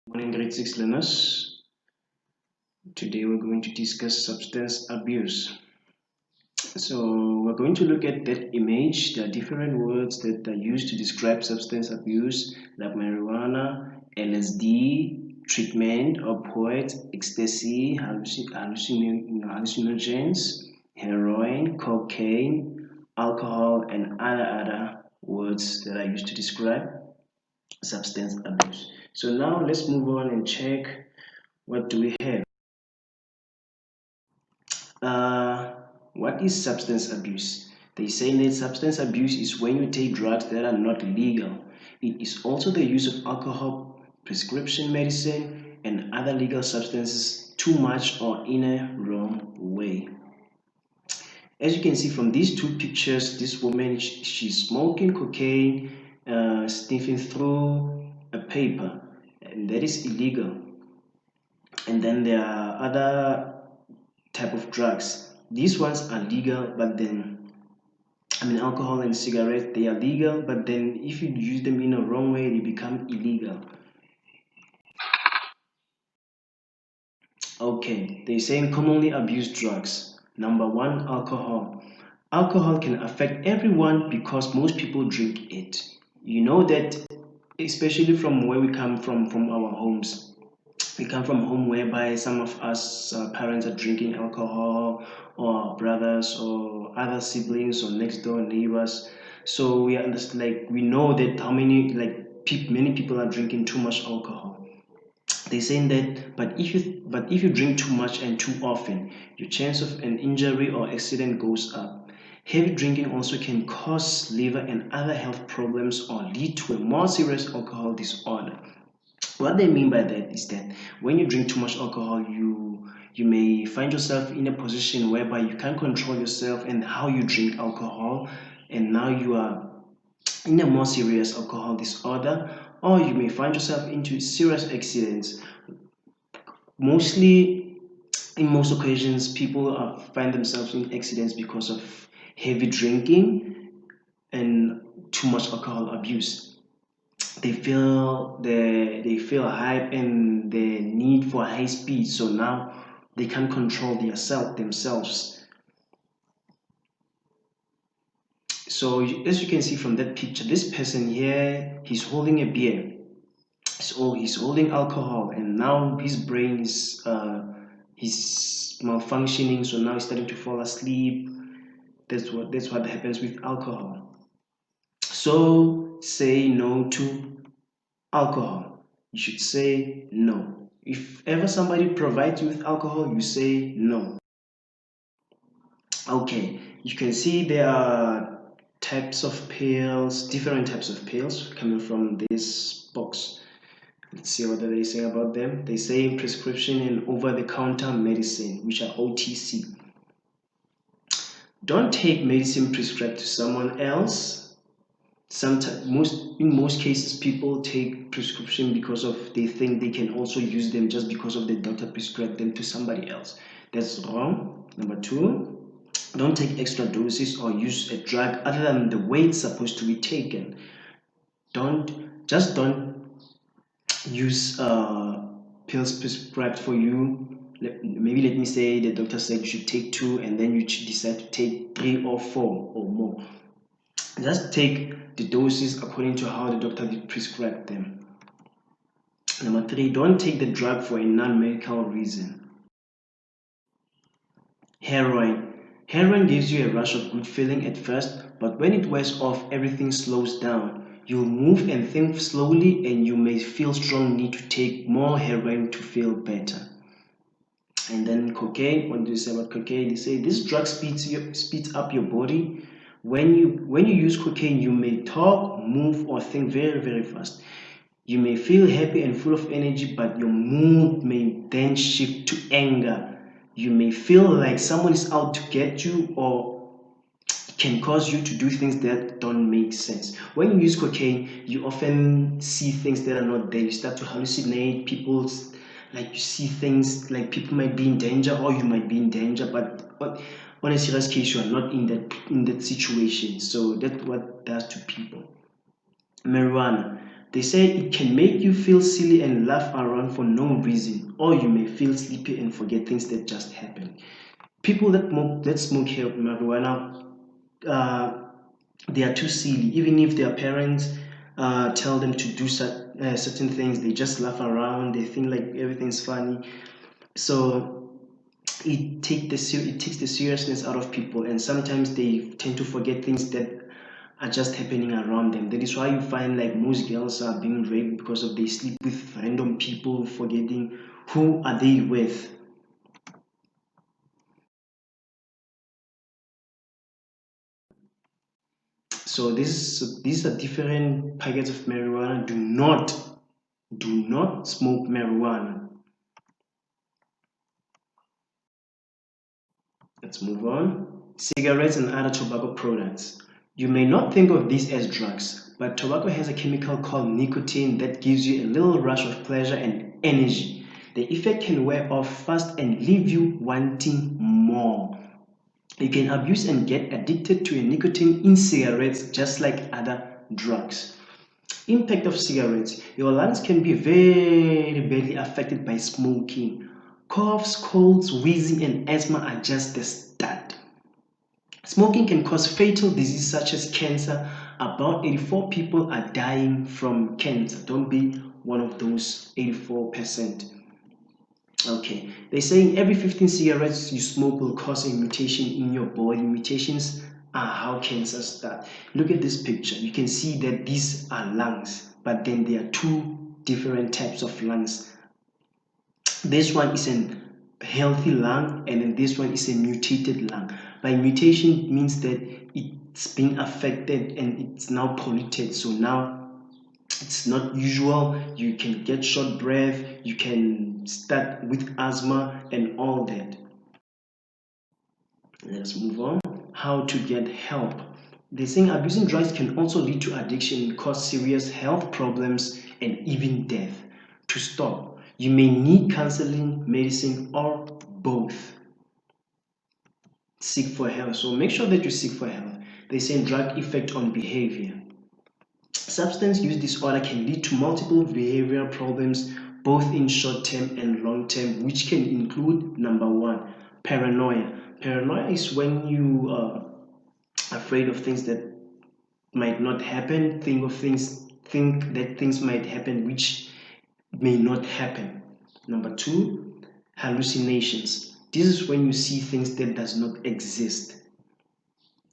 Morning, grade 6 learners. Today we're going to discuss substance abuse. So we're going to look at that image. There are different words that are used to describe substance abuse, like marijuana, LSD, treatment, opioids, ecstasy, hallucinogens, heroin, cocaine, alcohol, and other words that are used to describe substance abuse. So now let's move on and check what do we have. Uh, what is substance abuse? They say that substance abuse is when you take drugs that are not legal. It is also the use of alcohol, prescription medicine, and other legal substances too much or in a wrong way. As you can see from these two pictures, this woman, she's smoking cocaine, sniffing through a paper, and that is illegal. And then there are other type of drugs. These ones are legal, but then alcohol and cigarettes, they are legal, but then if you use them in a wrong way, they become illegal. Okay, they say commonly abused drugs. Number one, alcohol. Alcohol can affect everyone because most people drink it. You know that, especially from where we come from our homes. We come from home whereby some of us parents are drinking alcohol, or brothers or other siblings or next door neighbors. So we understand, like we know that how many many people are drinking too much alcohol. They saying that, but if you drink too much and too often, your chance of an injury or accident goes up. Heavy drinking also can cause liver and other health problems or lead to a more serious alcohol disorder. What they mean by that is that when you drink too much alcohol, you may find yourself in a position whereby you can't control yourself and how you drink alcohol, and now you are in a more serious alcohol disorder, or you may find yourself into serious accidents. Mostly, in most occasions, people find themselves in accidents because of heavy drinking and too much alcohol abuse. They feel a hype and the need for high speed, so now they can't control themselves. So as you can see from that picture, this person here, he's holding a beer, so he's holding alcohol, and now his brain is malfunctioning, so now he's starting to fall asleep. That's what happens with alcohol. So say no to alcohol. You should say no. If ever somebody provides you with alcohol, you say no. Okay, you can see there are types of pills, different types of pills coming from this box. Let's see what they say about them. They say prescription and over-the-counter medicine, which are OTC. Don't take medicine prescribed to someone else. Sometimes, in most cases, people take prescription because of they think they can also use them just because of the doctor prescribed them to somebody else. That's wrong. Number two, don't take extra doses or use a drug other than the way it's supposed to be taken. Don't use pills prescribed for you. Maybe let me say the doctor said you should take two, and then you decide to take three or four or more. Just take the doses according to how the doctor did prescribe them. Number three, don't take the drug for a non-medical reason. Heroin. Heroin gives you a rush of good feeling at first, but when it wears off, everything slows down. You'll move and think slowly, and you may feel strong need to take more heroin to feel better. And then cocaine. What do you say about cocaine? They say this drug speeds up your body. When you use cocaine, you may talk, move, or think very, very fast. You may feel happy and full of energy, but your mood may then shift to anger. You may feel like someone is out to get you, or it can cause you to do things that don't make sense. When you use cocaine, you often see things that are not there. You start to hallucinate. You see things like people might be in danger, or you might be in danger, but on a serious case, you are not in that situation. So that's what it does to people. Marijuana. They say it can make you feel silly and laugh around for no reason, or you may feel sleepy and forget things that just happened. People that smoke marijuana, uh, they are too silly. Even if their parents tell them to do certain things, they just laugh around. They think like everything's funny. So it takes the seriousness out of people, and sometimes they tend to forget things that are just happening around them. That is why you find like most girls are being raped because of they sleep with random people, forgetting who are they with. So these are different packets of marijuana. Do not smoke marijuana. Let's move on. Cigarettes and other tobacco products. You may not think of these as drugs, but tobacco has a chemical called nicotine that gives you a little rush of pleasure and energy. The effect can wear off fast and leave you wanting more. You can abuse and get addicted to a nicotine in cigarettes just like other drugs. Impact of cigarettes. Your lungs can be very badly affected by smoking. Coughs, colds, wheezing, and asthma are just the start. Smoking can cause fatal disease such as cancer. About 84 people are dying from cancer. Don't be one of those 84%. Okay, they're saying every 15 cigarettes you smoke will cause a mutation in your body. Mutations are how cancer starts. Look at this picture. You can see that these are lungs, but then there are two different types of lungs. This one is a healthy lung, and then this one is a mutated lung. By mutation means that it's been affected and it's now polluted. So now it's not usual. You can get short breath, you can start with asthma and all that. Let's move on. How to get help. They saying abusing drugs can also lead to addiction, cause serious health problems, and even death. To stop, you may need counseling, medicine, or both. Seek for help. So make sure that you seek for help. They say drug effect on behavior. Substance use disorder can lead to multiple behavioral problems, both in short term and long term, which can include number one, paranoia. Paranoia is when you are afraid of things that might not happen, think that things might happen which may not happen. Number two, hallucinations. This is when you see things that does not exist.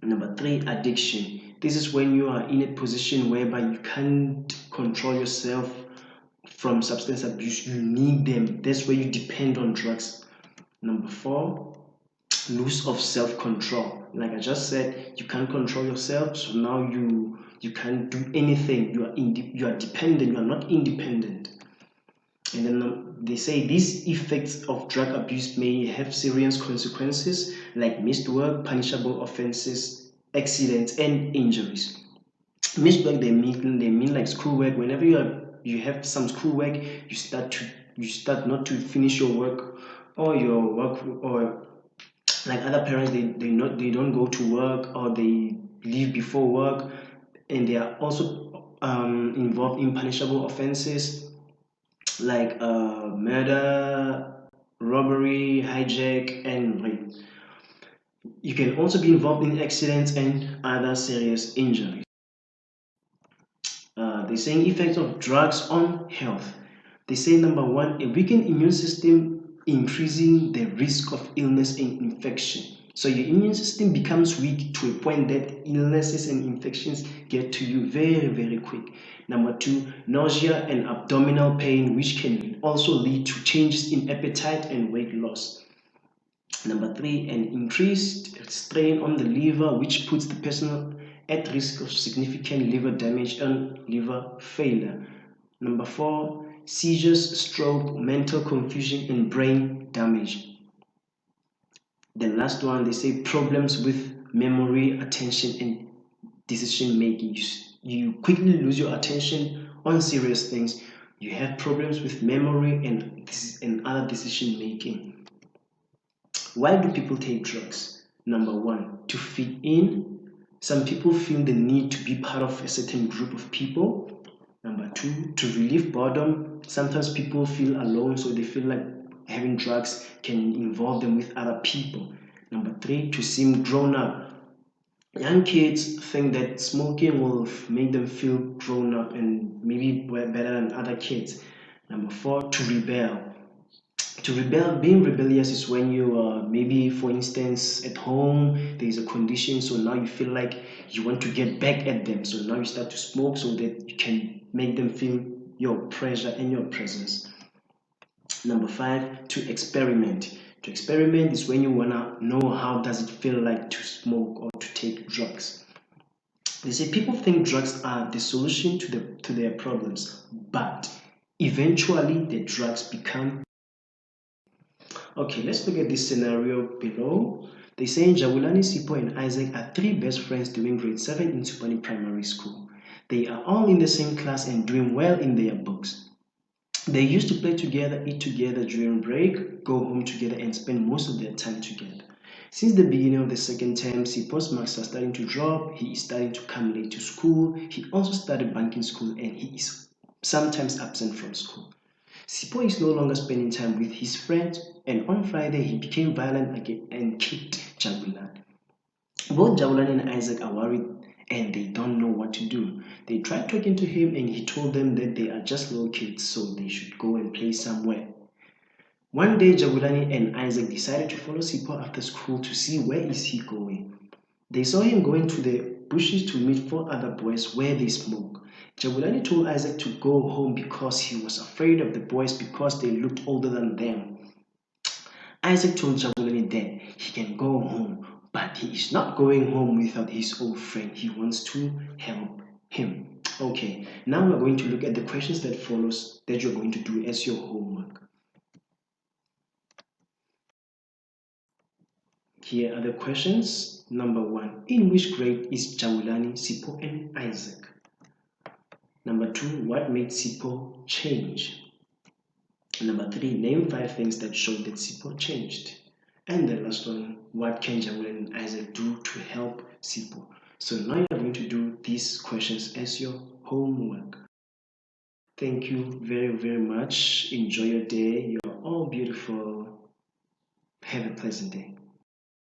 Number three, addiction. This is when you are in a position whereby you can't control yourself from substance abuse. You need them. That's where you depend on drugs. Number four, loss of self-control. Like I just said, you can't control yourself, so now you can't do anything. You are dependent. You are not independent. And then they say these effects of drug abuse may have serious consequences like missed work, punishable offenses, accidents, and injuries. Missed work they mean like schoolwork. Whenever you have some schoolwork, you start not to finish your work or your work, or like other parents they don't go to work or they leave before work, and they are also involved in punishable offenses like murder, robbery, hijack, and rape. You can also be involved in accidents and other serious injuries. They're saying effects of drugs on health. They say number one, a weakened immune system increasing the risk of illness and infection. So your immune system becomes weak to a point that illnesses and infections get to you very, very quick. Number two, nausea and abdominal pain, which can also lead to changes in appetite and weight loss. Number three, an increased strain on the liver, which puts the person at risk of significant liver damage and liver failure. Number four, seizures, stroke, mental confusion, and brain damage. The last one, they say problems with memory, attention, and decision making. You quickly lose your attention on serious things. You have problems with memory and other decision making. Why do people take drugs? Number one, to fit in. Some people feel the need to be part of a certain group of people. Number two, to relieve boredom. Sometimes people feel alone, so they feel like having drugs can involve them with other people. Number three, to seem grown up. Young kids think that smoking will make them feel grown up and maybe better than other kids. Number four, to rebel. To rebel, being rebellious is when you maybe, for instance, at home there is a condition, so now you feel like you want to get back at them, so now you start to smoke so that you can make them feel your pressure and your presence. Number five, to experiment. To experiment is when you wanna know how does it feel like to smoke or to take drugs. They say people think drugs are the solution to their problems, but eventually the drugs become. Okay, let's look at this scenario below. They say Jabulani, Sipo, and Isaac are three best friends during grade 7 in Tupani Primary School. They are all in the same class and doing well in their books. They used to play together, eat together during break, go home together, and spend most of their time together. Since the beginning of the second term, Sipo's marks are starting to drop. He is starting to come late to school. He also started banking school and he is sometimes absent from school. Sipo is no longer spending time with his friends, and on Friday he became violent again and kicked Jagulan. Both Jagulan and Isaac are worried and they don't know what to do. They tried talking to him and he told them that they are just little kids so they should go and play somewhere. One day Jabulani and Isaac decided to follow Sipo after school to see where is he going. They saw him going to the bushes to meet four other boys where they smoke. Jabulani told Isaac to go home because he was afraid of the boys because they looked older than them. Isaac told Jabulani that he can go home, but he is not going home without his old friend. He wants to help him. Okay, now we're going to look at the questions that follows that you're going to do as your homework. Here are the questions. Number one, in which grade is Jabulani, Sipo, and Isaac? Number two, what made Sipo change? Number three, name five things that show that Sipo changed. And the last one, what can Jamal and Isaac do to help Sipo? So now you're going to do these questions as your homework. Thank you very, very much. Enjoy your day. You're all beautiful. Have a pleasant day.